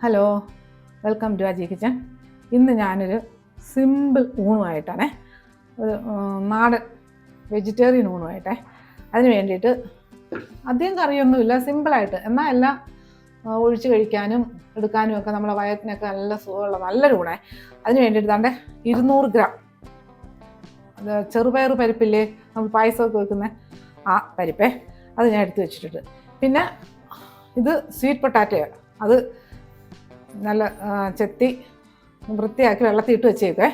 Hello, welcome to Aji kitchen. ഇന്ന് ഞാനൊരു simple ഊണുമായിട്ടാണേ, ഒരു നാടൻ വെജിറ്റേറിയൻ ഊണുമായിട്ടേ. അതിന് വേണ്ടിയിട്ട് അധികം കറിയൊന്നുമില്ല, സിമ്പിളായിട്ട്, എന്നാൽ എല്ലാം ഒഴിച്ച് കഴിക്കാനും എടുക്കാനും ഒക്കെ നമ്മളെ വയറ്റിനൊക്കെ നല്ല സുഖമുള്ള നല്ലൊരു ഊണേ. അതിന് വേണ്ടിയിട്ട് താണ്ടെ 200 ഗ്രാം ചെറുപയർ പരിപ്പില്ലേ, നമ്മൾ പായസമൊക്കെ വെക്കുന്ന ആ പരിപ്പേ, അത് ഞാൻ എടുത്ത് വെച്ചിട്ടുണ്ട്. പിന്നെ ഇത് സ്വീറ്റ് പൊട്ടാറ്റോയാണ്, അത് നല്ല ചെത്തി വൃത്തിയാക്കി വെള്ളത്തിൽ ഇട്ട് വെച്ചേക്കേ.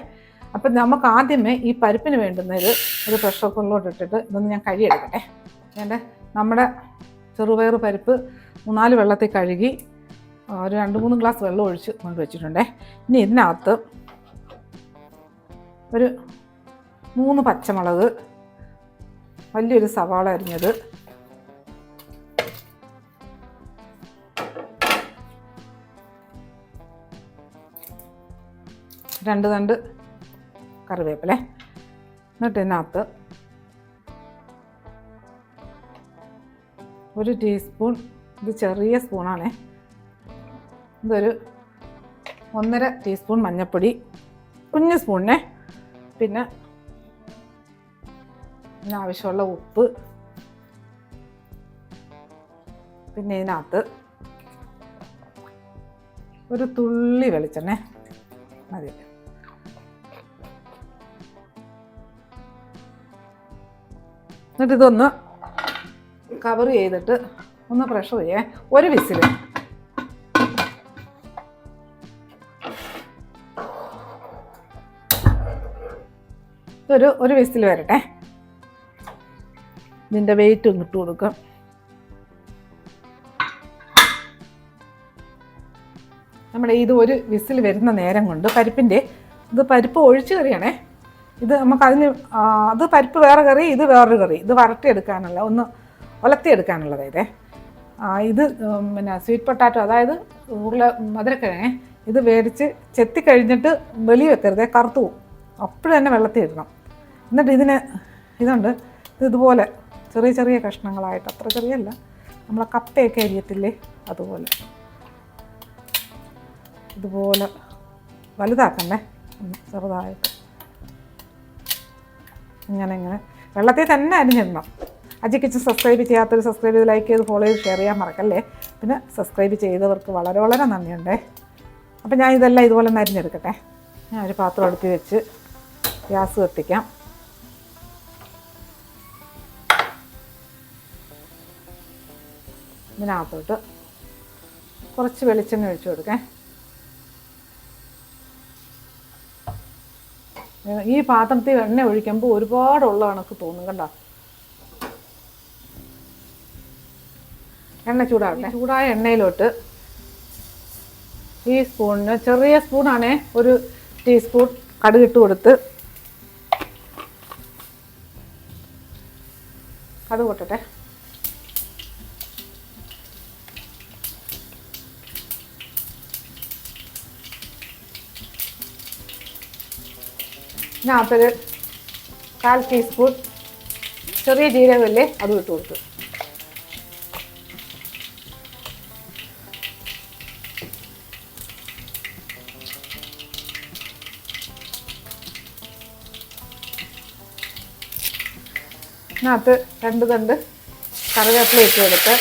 അപ്പം നമുക്ക് ആദ്യമേ ഈ പരിപ്പിന് വേണ്ടുന്നത് ഒരു പ്രഷർ കുക്കറിലോട്ട് ഇട്ടിട്ട് ഇതൊന്ന് ഞാൻ കഴുകിയെടുക്കട്ടെ. നമ്മുടെ ചെറുപയർ പരിപ്പ് 3-4 വെള്ളത്തിൽ കഴുകി ഒരു 2-3 ഗ്ലാസ് വെള്ളം ഒഴിച്ച് കൊണ്ടുവച്ചിട്ടുണ്ടേ. ഇനി ഇതിനകത്ത് ഒരു 3 പച്ചമുളക്, വലിയൊരു സവാള അരിഞ്ഞത്, രണ്ട് തണ്ട് കറിവേപ്പില, എന്നിട്ട് ഇതിനകത്ത് 1 ടീസ്പൂൺ, ഇത് ചെറിയ സ്പൂണാണേ, ഇതൊരു 1.5 ടീസ്പൂൺ മഞ്ഞൾപ്പൊടി, കുഞ്ഞ് സ്പൂണിനെ. പിന്നെ ഇതിനാവശ്യമുള്ള ഉപ്പ്, പിന്നെ ഇതിനകത്ത് ഒരു തുള്ളി വെളിച്ചെണ്ണ മതി. എന്നിട്ട് ഇതൊന്ന് കവർ ചെയ്തിട്ട് ഒന്ന് പ്രഷർ ചെയ്യേ, ഒരു വിസിൽ. ഒരു വിസിൽ വരട്ടെ. ഇതിൻ്റെ വെയിറ്റ് ഒന്ന് ഇട്ട് കൊടുക്കും. നമ്മുടെ ഇത് ഒരു വിസിൽ വരുന്ന നേരം കൊണ്ട് ഇത് പരിപ്പ് ഒഴിച്ച് കറിയാണേ. ഇത് നമുക്കതിന് അത് പരിപ്പ് വേറെ കറി, ഇത് വേറൊരു കറി. ഇത് വരട്ടിയെടുക്കാനുള്ള, ഒന്ന് ഉലത്തിയെടുക്കാനുള്ളത് ഇതേ. ഇത് പിന്നെ സ്വീറ്റ് പൊട്ടാറ്റോ, അതായത് മധുരക്കിഴങ്ങ്, ഇത് വേടിച്ച് ചെത്തി കഴിഞ്ഞിട്ട് വെളി വെക്കരുതേ, കറുത്തു പോകും. അപ്പോഴും തന്നെ വെള്ളത്തിൽ ഇടണം. എന്നിട്ട് ഇതുണ്ട്, ഇതുപോലെ ചെറിയ ചെറിയ കഷ്ണങ്ങളായിട്ട്, അത്ര ചെറിയല്ല, നമ്മളെ കപ്പയൊക്കെ അരിയത്തില്ലേ അതുപോലെ, ഇതുപോലെ വലുതാക്കണ്ടേ, ചെറുതായിട്ട് ഇങ്ങനെ വെള്ളത്തിൽ തന്നെ അരിഞ്ഞിടണം. അജി കിച്ചൻ സബ്സ്ക്രൈബ് ചെയ്യാത്തവർ സബ്സ്ക്രൈബ് ചെയ്ത്, ലൈക്ക് ചെയ്ത്, ഫോളോ ചെയ്ത്, ഷെയർ ചെയ്യാൻ മറക്കല്ലേ. പിന്നെ സബ്സ്ക്രൈബ് ചെയ്തവർക്ക് വളരെ വളരെ നന്ദിയുണ്ടേ. അപ്പം ഞാൻ ഇതെല്ലാം ഇതുപോലെ ഒന്ന് അരിഞ്ഞെടുക്കട്ടെ. ഞാൻ ഒരു പാത്രം അടുത്ത് വെച്ച് ഗ്യാസ് കത്തിക്കാം. ഇതിനകത്തോട്ട് കുറച്ച് വെളിച്ചെണ്ണ ഒഴിച്ചു കൊടുക്കാം. ഈ പാത്രത്തിൽ എണ്ണ ഒഴിക്കുമ്പോൾ ഒരുപാടുള്ള കണക്ക് തോന്നും, കണ്ടോ. എണ്ണ ചൂടാവട്ടെ. ചൂടായ എണ്ണയിലോട്ട് ഈ സ്പൂണിന്, ചെറിയ സ്പൂണാണേ, 1 ടീസ്പൂൺ കടുകിട്ട് കൊടുത്ത്, കടുക് പൊട്ടട്ടെ. ഇതിനകത്തൊരു 1/4 ടീസ്പൂൺ ചെറിയ ജീരകമില്ലേ, അതും ഇട്ട് കൊടുത്തു. ഇതിനകത്ത് 2 തണ്ട് കറിവേപ്പില ഇട്ട് കൊടുത്ത്,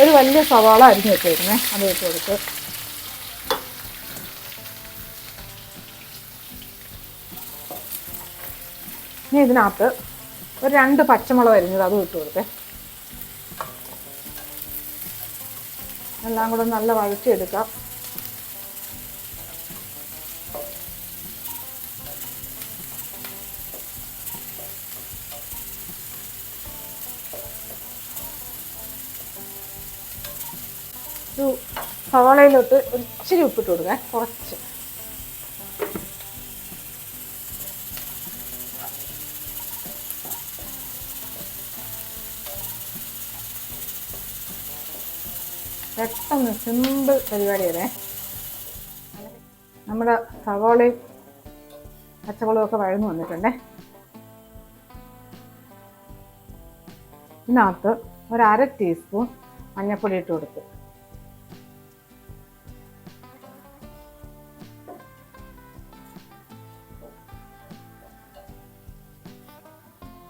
ഒരു വലിയ സവാള അരിഞ്ഞ് വെച്ചേക്കുന്നേ, അത് ഇട്ട് കൊടുത്ത്, ഇനി ഇതിനകത്ത് ഒരു 2 പച്ചമുളക് അരിഞ്ഞത് അതും ഇട്ട് കൊടുത്തേ. എല്ലാം കൂടെ നല്ല വഴറ്റിയെടുക്കാം. ഒരു സവാളയിലോട്ട് ഒരു ഇച്ചിരി ഉപ്പിട്ട് കൊടുക്കാം, കുറച്ച്. പെട്ടെന്ന് സിമ്പിൾ പരിപാടിയല്ലേ. നമ്മുടെ സവാളയും പച്ചമുളകൊക്കെ വഴന്നു വന്നിട്ടുണ്ടേ. ഇതിനകത്ത് ഒരു 1/2 ടീസ്പൂൺ മഞ്ഞൾപ്പൊടി ഇട്ട് കൊടുത്ത്,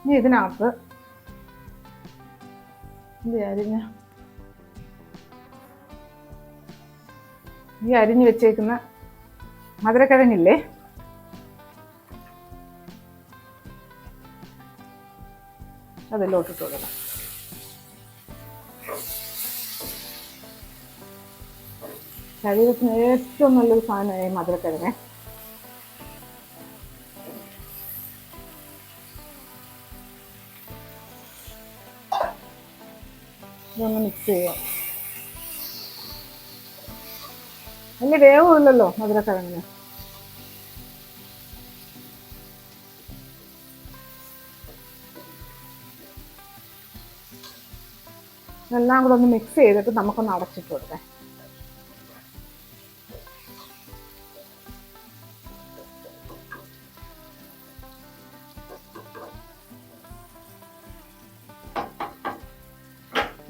ഇനി ഇതിനകത്ത് ഈ അരിഞ്ഞ് വെച്ചേക്കുന്ന മധുരക്കിഴങ്ങില്ലേ, അതിലോട്ടിട്ട് കൊടുക്കാം. ശരീരത്തിന് ഏറ്റവും നല്ലൊരു സാധനമായി മധുരക്കിഴങ്ങ്. ഇതൊന്ന് മിക്സ് ചെയ്യാം. വലിയ വേവുമില്ലല്ലോ മധുരക്കിഴങ്ങിന്. ഇതെല്ലാം കൂടെ ഒന്ന് മിക്സ് ചെയ്തിട്ട് നമുക്കൊന്ന് അടച്ചിട്ട് കൊടുക്കാം.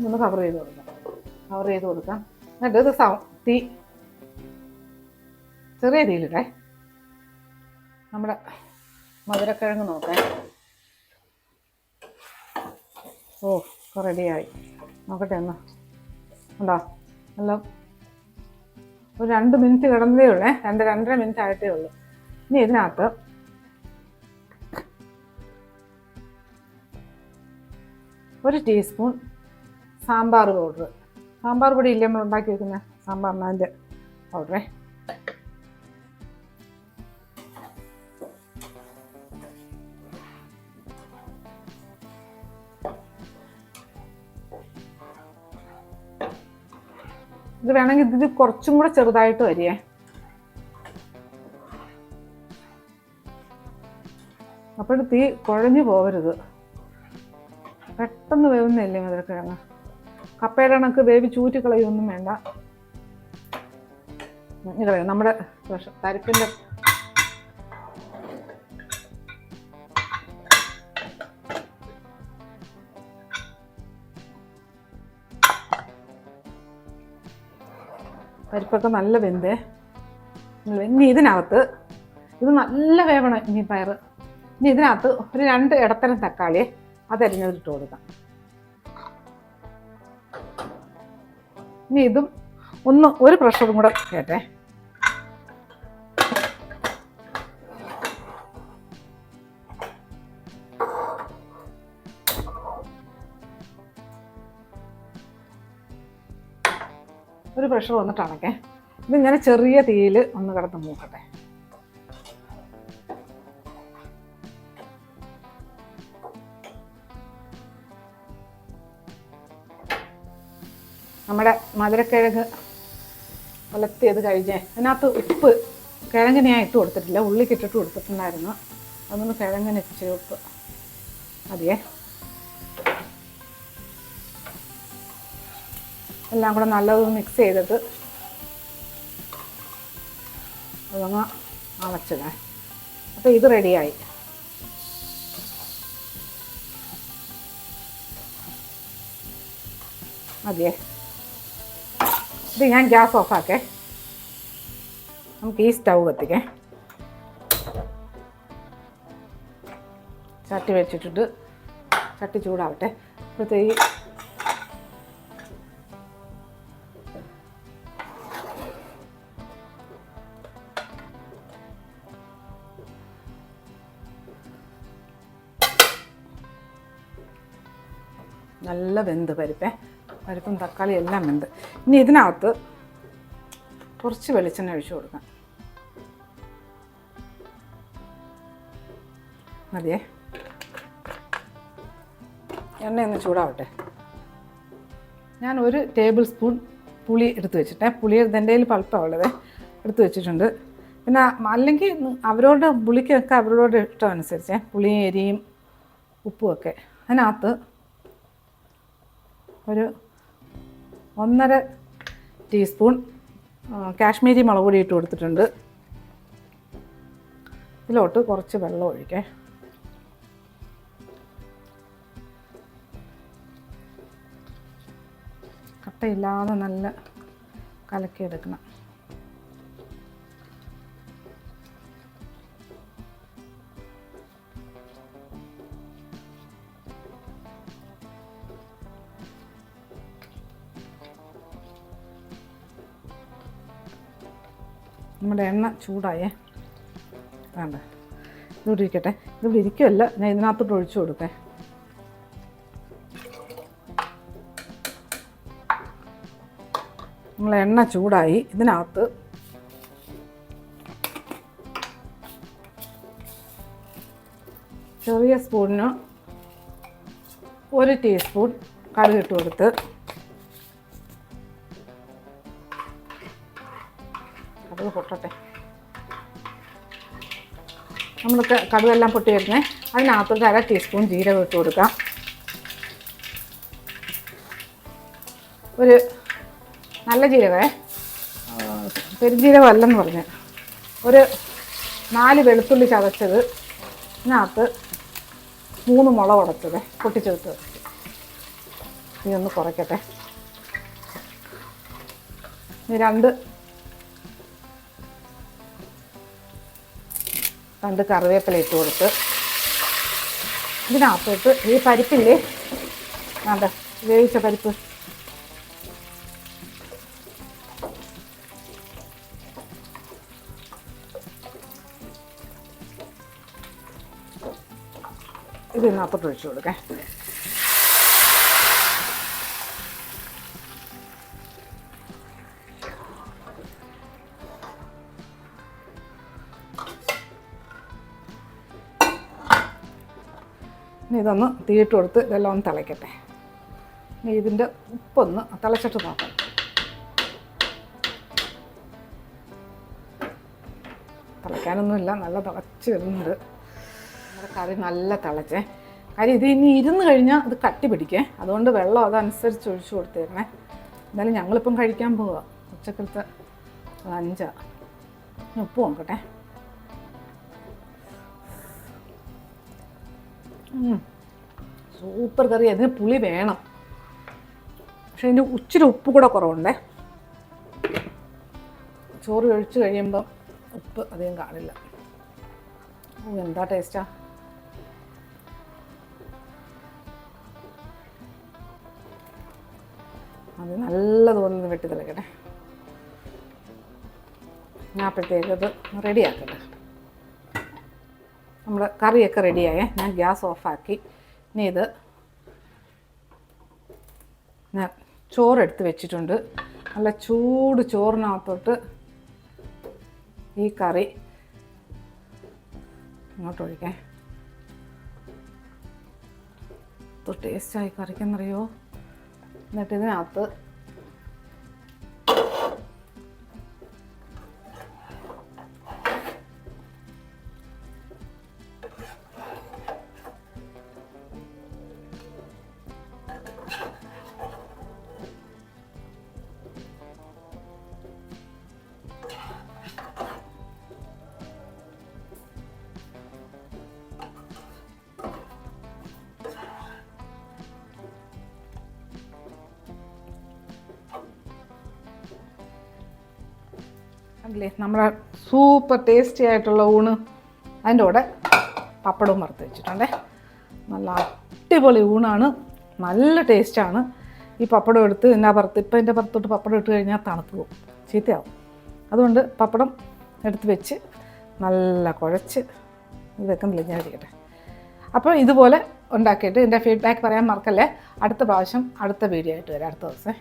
ഒന്ന് കവർ ചെയ്ത് കൊടുക്കാം. എന്നിട്ട് ഇത് തീ ചെറിയ തീയിലിട്ടെ. നമ്മുടെ മധുരക്കിഴങ്ങ് നോക്കാം. ഓ, ഇപ്പോൾ റെഡിയായി. നോക്കട്ടെ ഒന്ന്. ഉണ്ടോ? നല്ല ഒരു 2 മിനിറ്റ് കിടന്നതേ ഉള്ളേ. 2-2.5 മിനിറ്റ് ആയിട്ടേ ഉള്ളൂ. ഇനി ഇതിനകത്ത് ഒരു ടീസ്പൂൺ സാമ്പാർ പൗഡർ. സാമ്പാർ പൊടി ഇല്ലേ നമ്മൾ ഉണ്ടാക്കി വെക്കുന്ന സാമ്പാറിൻ്റെ പൗഡറേ. ഇത് വേണമെങ്കിൽ ഇത് കുറച്ചും കൂടെ ചെറുതായിട്ട് വരികയെ. അപ്പോൾ തീ കുഴഞ്ഞു പോകരുത്. പെട്ടെന്ന് വേവുന്നില്ലേ മധുരക്കിഴങ്ങ്. കപ്പയുടെ കണക്ക് വേവി ചൂറ്റിക്കളയൊന്നും വേണ്ട. നമ്മുടെ പരിപ്പിൻ്റെ പരിപ്പൊക്കെ നല്ല വെന്തേ. ഇനി ഇതിനകത്ത് ഇത് നല്ല വേവണം. ഇനി പയർ. ഇനി ഇതിനകത്ത് ഒരു 2 ഇടത്തരം തക്കാളിയെ അതരിഞ്ഞതിട്ട് കൊടുക്കാം. ഇനി ഇതും ഒരു പ്രഷറും കൂടെ കേട്ടെ. ഒരു പ്രഷർ വന്നിട്ട് അണക്കേ. ഇതിങ്ങനെ ചെറിയ തീയിൽ ഒന്ന് കിടന്ന് മൂക്കട്ടെ. നമ്മുടെ മധുരക്കിഴങ്ങ് ഉലത്തിയത് കഴിഞ്ഞ് അതിനകത്ത് ഉപ്പ് കിഴങ്ങിന് ഞാൻ ഇട്ട് കൊടുത്തിട്ടില്ല, ഉള്ളിക്ക് ഇട്ടിട്ട് കൊടുത്തിട്ടുണ്ടായിരുന്നു. അതൊന്ന് കിഴങ്ങിന് ഇച്ചിരി ഉപ്പ് മതിയേ. എല്ലാം കൂടെ നല്ലതൊന്ന് മിക്സ് ചെയ്തിട്ട് അതങ്ങ് അടച്ചിടേ. അപ്പോൾ ഇത് റെഡിയായി. മതിയേ. ഇത് ഞാൻ ഗ്യാസ് ഓഫാക്കേ. നമുക്ക് ഈ സ്റ്റൗ കത്തിക്കേ. ചട്ടി വെച്ചിട്ടിട്ട് ചട്ടി ചൂടാവട്ടെ. അപ്പോഴത്തേക്ക് നല്ല വെന്ത് പരിപ്പും തക്കാളി എല്ലാം വെന്ത്. ഇനി ഇതിനകത്ത് കുറച്ച് വെളിച്ചെണ്ണ ഒഴിച്ചു കൊടുക്കാം. മതിയേ. എണ്ണയൊന്ന് ചൂടാവട്ടെ. ഞാൻ 1 ടേബിൾ സ്പൂൺ പുളി എടുത്ത് വെച്ചിട്ടേ. പുളി എൻ്റെ കയ്യിൽ പൾപ്പുള്ളത് എടുത്ത് വെച്ചിട്ടുണ്ട്. പിന്നെ അല്ലെങ്കിൽ അവരോട് പുളിക്കൊക്കെ അവരോട് ഇഷ്ടം അനുസരിച്ച് പുളിയും എരിയും ഉപ്പുമൊക്കെ. അതിനകത്ത് ഒരു 1.5 ടീസ്പൂൺ കാശ്മീരി മുളക് പൊടി ഇട്ട് കൊടുത്തിട്ടുണ്ട്. ഇതിലോട്ട് കുറച്ച് വെള്ളം ഒഴിക്കേ. കട്ടയില്ലാതെ നല്ല കലക്കിയെടുക്കണം. നമ്മുടെ എണ്ണ ചൂടായേ. വേണ്ട, ഇതിവിടെ ഇരിക്കട്ടെ. ഇതിവിടെ ഇരിക്കുമല്ല, ഞാൻ ഇതിനകത്തോട്ട് ഒഴിച്ചു കൊടുക്കേ. നമ്മൾ എണ്ണ ചൂടായി. ഇതിനകത്ത് ചെറിയ സ്പൂണിന് 1 ടീസ്പൂൺ കടുക് ഇട്ട് കൊടുത്ത് കടുക് പൊട്ടട്ടെ. നമ്മൾക്ക് കടുകെല്ലാം പൊട്ടി വരുന്നേ. അതിനകത്തൊരു 1/2 ടീസ്പൂൺ ജീരകം ഇട്ട് കൊടുക്കാം. ഒരു നല്ല ജീരകമേ, പെരുംജീരകം അല്ലെന്ന് പറഞ്ഞ്. ഒരു 4 വെളുത്തുള്ളി ചതച്ചത്. ഇതിനകത്ത് 3 മുളക് ഉടച്ചത് പൊട്ടിച്ചെടുത്ത്. ഇതൊന്ന് കുറയ്ക്കട്ടെ. ഇനി രണ്ട് കറിവേപ്പില ഇട്ട് കൊടുത്ത് ഇതിനകത്തോട്ട് ഈ പരിപ്പില്ലേ, അതെ വേവിച്ച പരിപ്പ്, ഇതിനകത്തോട്ട് ഒഴിച്ചു കൊടുക്കാം. ഇനി ഇതൊന്ന് തീയിട്ട് കൊടുത്ത് ഇതെല്ലാം ഒന്ന് തിളയ്ക്കട്ടെ. ഇനി ഇതിൻ്റെ ഉപ്പൊന്ന് തിളച്ചിട്ട് നോക്കാം. തിളയ്ക്കാനൊന്നുമില്ല, നല്ല തിളച്ച് വരുന്നുണ്ട്. നമ്മുടെ കറി നല്ല തിളച്ചേ. കാര്യം ഇത് ഇനി ഇരുന്ന് കഴിഞ്ഞാൽ ഇത് കട്ടി പിടിക്കേ. അതുകൊണ്ട് വെള്ളം അതനുസരിച്ച് ഒഴിച്ചു കൊടുത്തേക്കണേ. എന്നാലും ഞങ്ങളിപ്പം കഴിക്കാൻ പോവുക. ഉച്ചക്കലത്തെ 5. ഉപ്പ് നോക്കട്ടെ. സൂപ്പർ കറി. അതിന് പുളി വേണം, പക്ഷെ അതിൻ്റെ ഇച്ചിരി ഉപ്പ് കൂടെ കുറവുണ്ടേ. ചോറ് ഒഴിച്ച് കഴിയുമ്പം ഉപ്പ് അധികം കാണില്ല. എന്താ ടേസ്റ്റാ. അത് നല്ലതുപോലെ വെട്ടി തിളക്കട്ടെ. ഞാൻ അപ്പോഴത്തേക്ക് ഇത് റെഡിയാക്കട്ടെ. നമ്മുടെ കറിയൊക്കെ റെഡിയായേ. ഞാൻ ഗ്യാസ് ഓഫാക്കി. ഇനി ഇത് ഞാൻ ചോറെടുത്ത് വെച്ചിട്ടുണ്ട്. നല്ല ചൂട് ചോറിനകത്തോട്ട് ഈ കറി ഇങ്ങോട്ട് ഒഴിക്കേ. ടേസ്റ്റായി കറിക്കെന്നറിയോ. എന്നിട്ട് ഇതിനകത്ത് അല്ലേ നമ്മുടെ സൂപ്പർ ടേസ്റ്റി ആയിട്ടുള്ള ഊണ്. അതിൻ്റെ കൂടെ പപ്പടവും വറുത്ത് വെച്ചിട്ടുണ്ടേ. നല്ല അടിപൊളി ഊണാണ്, നല്ല ടേസ്റ്റാണ്. ഈ പപ്പടം എടുത്ത് എന്നാ പുറത്ത് ഇപ്പം എൻ്റെ പുറത്തോട്ട് പപ്പടം ഇട്ട് കഴിഞ്ഞാൽ തണുത്ത് പോകും, ചീത്തയാവും. അതുകൊണ്ട് പപ്പടം എടുത്ത് വെച്ച് നല്ല കുഴച്ച് ഇത് വെക്കുന്നില്ല, ഞാൻ ഇരിക്കട്ടെ. അപ്പോൾ ഇതുപോലെ ഉണ്ടാക്കിയിട്ട് എൻ്റെ ഫീഡ്ബാക്ക് പറയാൻ മറക്കല്ലേ. അടുത്ത പ്രാവശ്യം അടുത്ത വീഡിയോ ആയിട്ട് വരാം, അടുത്ത ദിവസം.